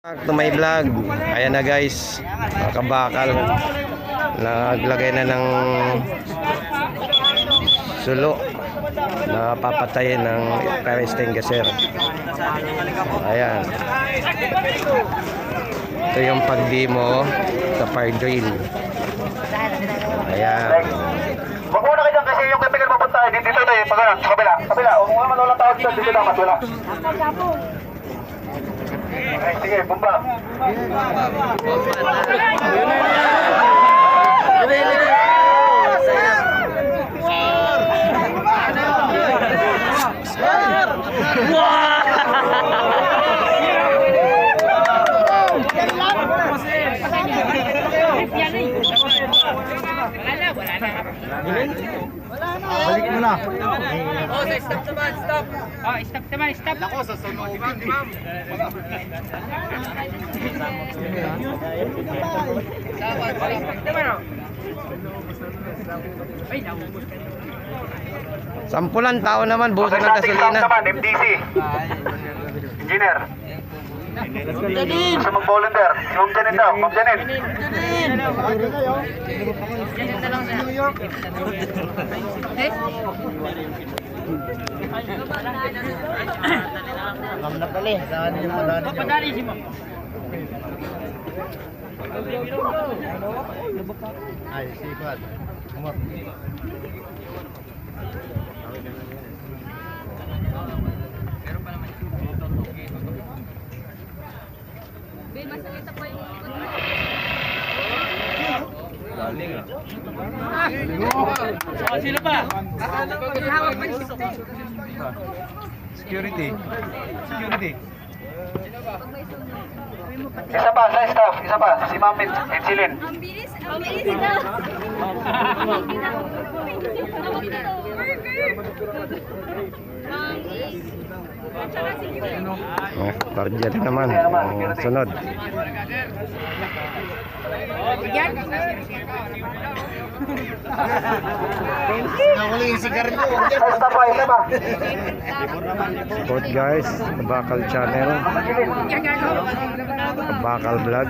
Back to my vlog. Ayan na guys, mga kabakal, naglagay na ng sulo na papatayin ng fire extinguisher. Ayan, ito yung pag-demo sa fire drill. Ayan. Wag muna kayo dyan kasi yung chemical mapunta dito na yung pag-anak sa kabila. Huwag mo naman walang tawag dito dapat wala. Okay, sige, bumba. Balik mo na. Oh, stop naman, stop. Oh, stop naman, stop. Ako, sa sunod. Ma'am. Sampulan tao naman, buso ng gasolina. Naman, MDC. Engineer. Gusto mag-volunteer. Si Ma'am Janet daw. Ma'am Janet. Alam na pala eh. Saan yung madali nyo? Padali si Ma'am. Ay, sipad. Umap. Masakita pa yung Sino pa? hawak pa yung Security. Security. Isa pa sa staff. Isa pa. Si Ma'am Encilin. Ang bilis na. Tarja na naman. Sunod. Nakuli yung sigarilyo. Isa pa. Isa pa. Support guys, Kabakal channel, Kabakal vlog.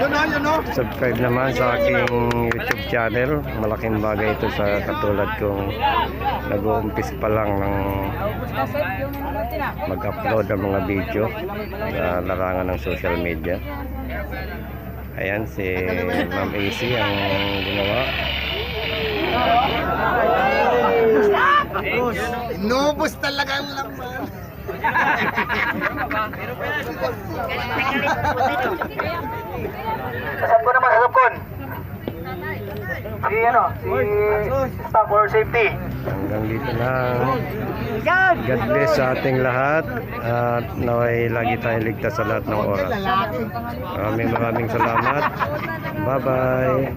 Yun o. Subscribe naman sa aking YouTube channel. Malaking bagay ito sa katulad kong nag-uumpis pa lang ng mag-upload ng mga video sa larangan ng social media. Ayan si Ma'am AC ang gumawa. Inubos talaga ang laman. Sasab ko naman. Sasab ko. Si staff for safety. Hanggang dito lang. God bless sa ating lahat at naway lagi tayo ligtas sa lahat ng oras. Maraming salamat. Bye-bye.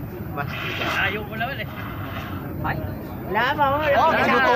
Ayaw ko naman eh. Ay, luto.